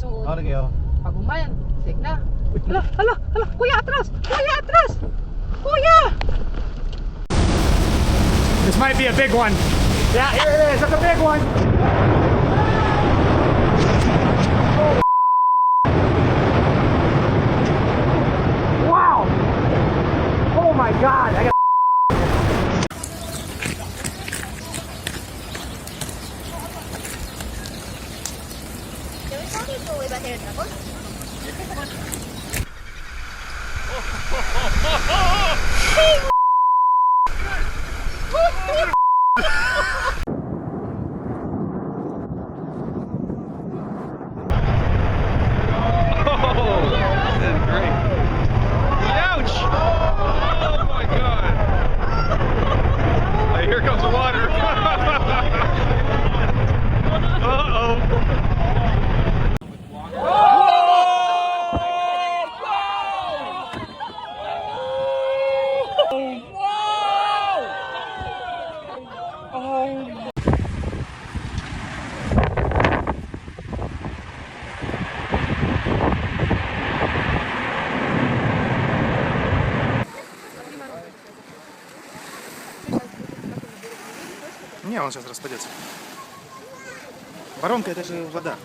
susunod. Kayo. Pag umayan, take na. Hala, hala, hala, kuya atras! Kuya atras! Kuya! This might be a big one. Yeah, here it is. That's a big one. Wow! Oh my God! I got. Не, он сейчас распадется. Воронка — это же вода.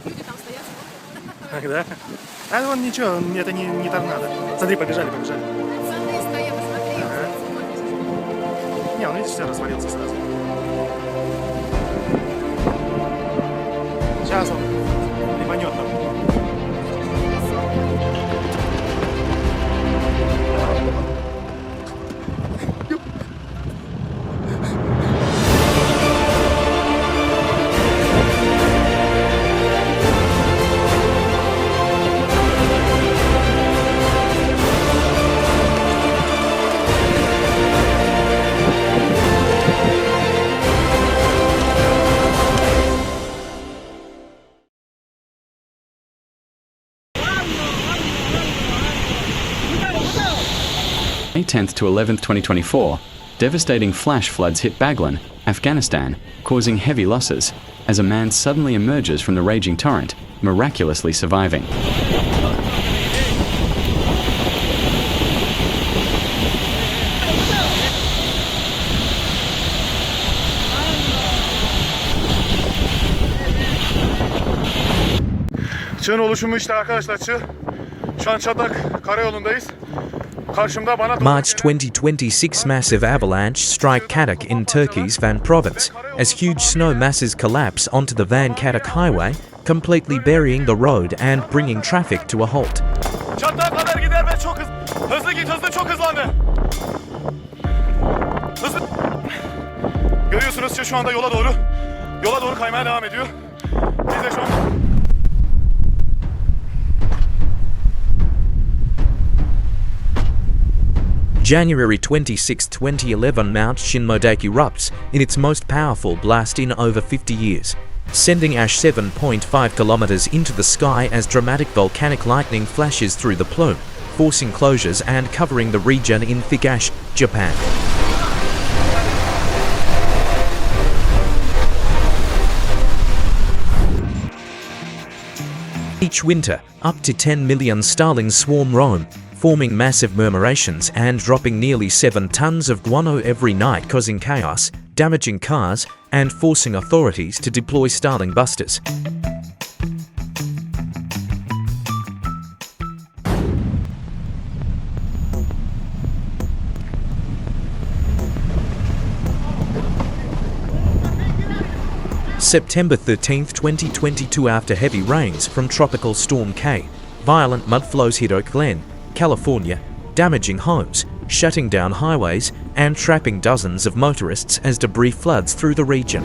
Люди там стоят, Ах, да? А вон ничего, это не торнадо. Смотри, побежали. пацаны стоят, посмотри. Не, он, видишь, все развалился сразу. Сейчас он лиманет там. May 10th to 11th, 2024, devastating flash floods hit Baghlan, Afghanistan, causing heavy losses, as a man suddenly emerges from the raging torrent, miraculously surviving. Çığın oluşumu işte arkadaşlar, çığ. Şu an Çatak Karayolu'ndayız. Karşımda bana doğru March 2026 massive avalanche strike Kadak in Turkey's Van province as huge snow masses collapse onto the Van Kadak highway, completely burying the road and bringing traffic to a halt. Çatak'a kadar gider ve çok hızlı git, çok hızlandı. Hızlı. Görüyorsunuz şu anda yola doğru kaymaya devam ediyor. Biz de şu an January 26, 2011 Mount Shinmodake erupts in its most powerful blast in over 50 years, sending ash 7.5 kilometers into the sky as dramatic volcanic lightning flashes through the plume, forcing closures and covering the region in thick ash, Japan. Each winter, up to 10 million starlings swarm Rome, forming massive murmurations and dropping nearly 7 tons of guano every night, causing chaos, damaging cars, and forcing authorities to deploy starling busters. September 13, 2022, after heavy rains from Tropical Storm K, violent mudflows hit Oak Glen, California, damaging homes, shutting down highways, and trapping dozens of motorists as debris floods through the region.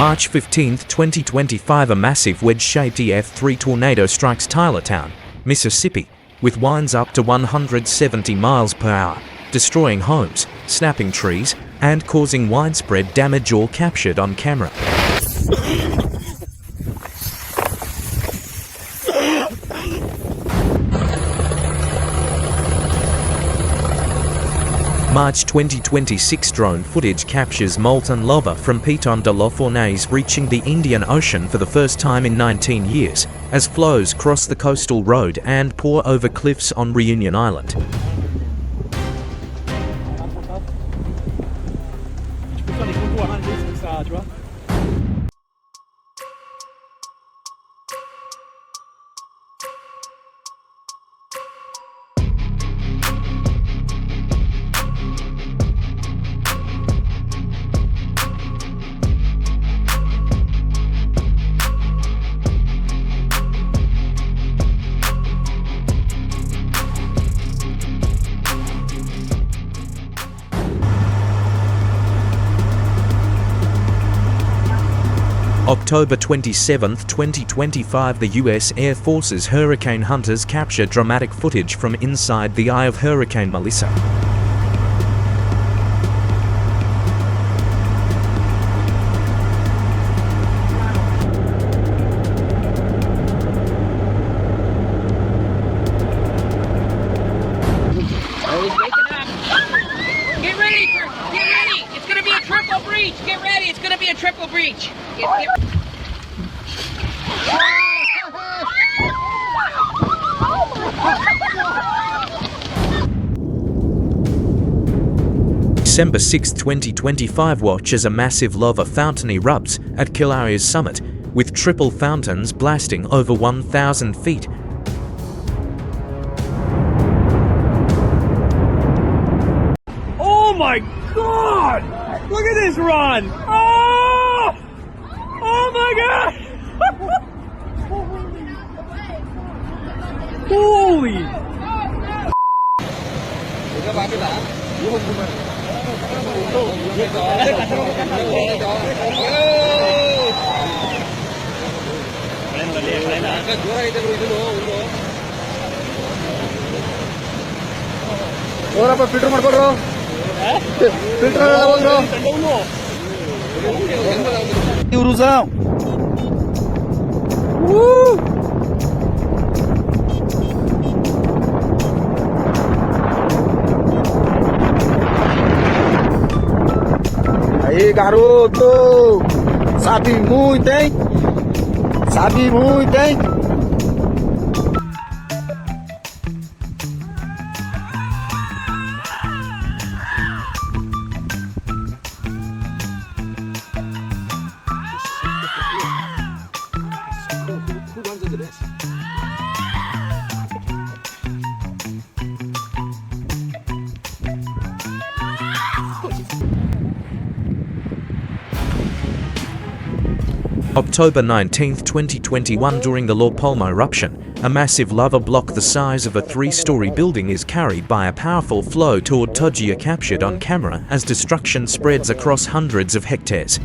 March 15, 2025, a massive wedge-shaped EF3 tornado strikes Tylertown, Mississippi, with winds up to 170 miles per hour, destroying homes, snapping trees, and causing widespread damage, all captured on camera. March 2026 drone footage captures molten lava from Piton de la Fournaise reaching the Indian Ocean for the first time in 19 years, as flows cross the coastal road and pour over cliffs on Reunion Island. October 27, 2025, the US Air Force's Hurricane Hunters capture dramatic footage from inside the eye of Hurricane Melissa. Get ready! It's gonna be a triple breach! Get ready! It's gonna be a triple breach! December 6, 2025, watch as a massive lava fountain erupts at Kilauea's summit, with triple fountains blasting over 1,000 feet. Oh my god! Look at this run! Oh! Oh my god! Holy! Filter ಮಾಡ್ಕೊಡ್ರು filter ಎಲ್ಲ ಹೋಗ್ರು ಇವರು ಸಹ aí garoto, sabe muito, hein? Sabe muito, hein? October 19, 2021, during the La Palma eruption, a massive lava block the size of a 3-story building is carried by a powerful flow toward Toggia, captured on camera as destruction spreads across hundreds of hectares.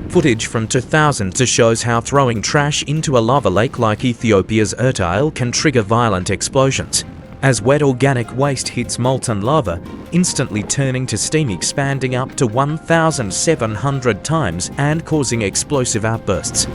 Footage from 2000 shows how throwing trash into a lava lake like Ethiopia's Ertile can trigger violent explosions, as wet organic waste hits molten lava, instantly turning to steam, expanding up to 1,700 times and causing explosive outbursts.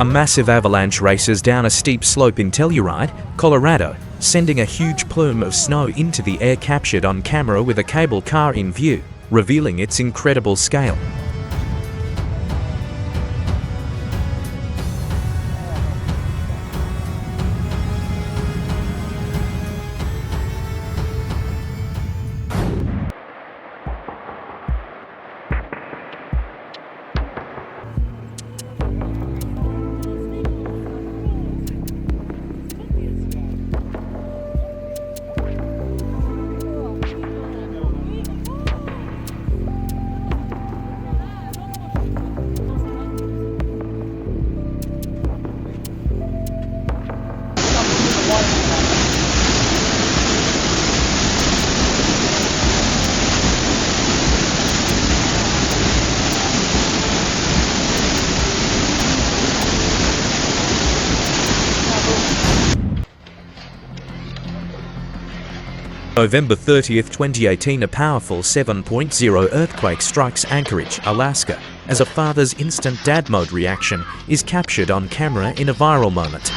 A massive avalanche races down a steep slope in Telluride, Colorado, sending a huge plume of snow into the air, captured on camera with a cable car in view, revealing its incredible scale. November 30th, 2018, a powerful 7.0 earthquake strikes Anchorage, Alaska, as a father's instant dad mode reaction is captured on camera in a viral moment.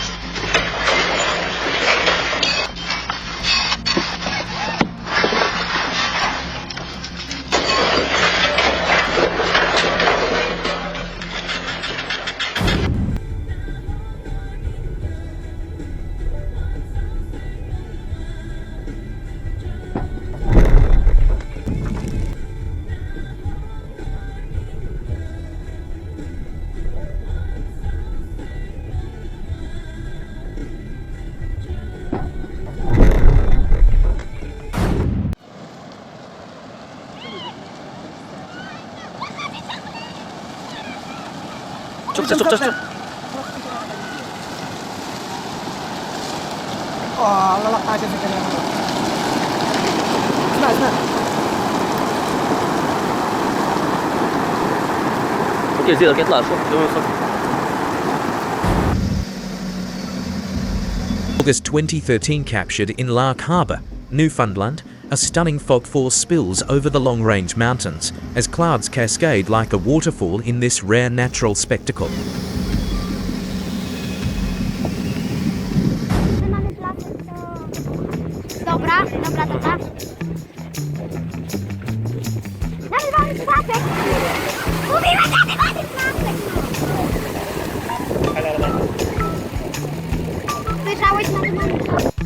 August 2013 captured in Lark Harbour, Newfoundland, a stunning fog force spills over the Long-Range Mountains as clouds cascade like a waterfall in this rare natural spectacle. Dobra, tata. Mamy statek! Mówimy, taty, mamy statek! Słyszałeś, mamy statek?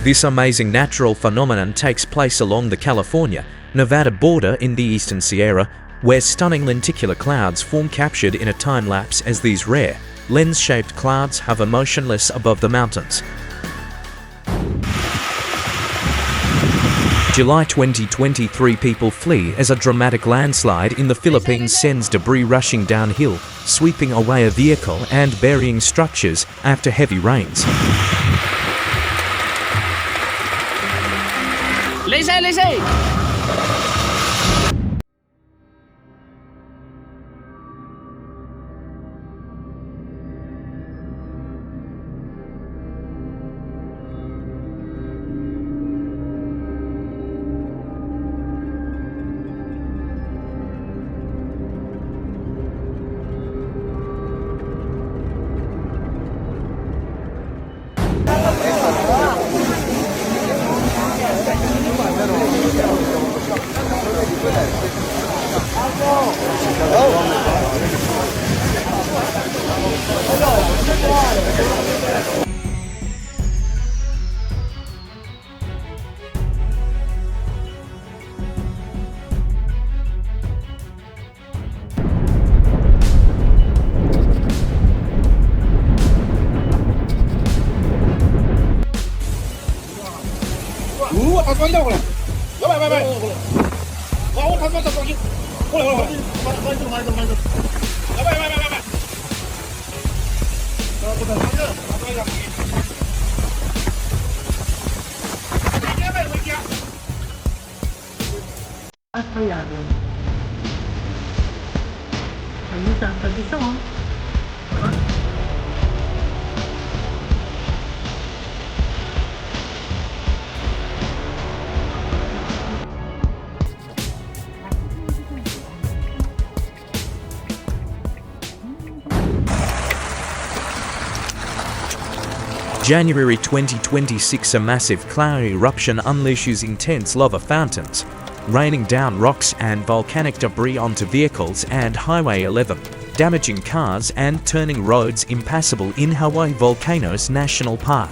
This amazing natural phenomenon takes place along the California-Nevada border in the eastern Sierra, where stunning lenticular clouds form, captured in a time-lapse as these rare, lens-shaped clouds hover motionless above the mountains. July 2023, people flee as a dramatic landslide in the Philippines sends debris rushing downhill, sweeping away a vehicle and burying structures after heavy rains. Lise! siya. Gusto mo? January 2026, a massive cloud eruption unleashes intense lava fountains, raining down rocks and volcanic debris onto vehicles and Highway 11, damaging cars and turning roads impassable in Hawaii Volcanoes National Park.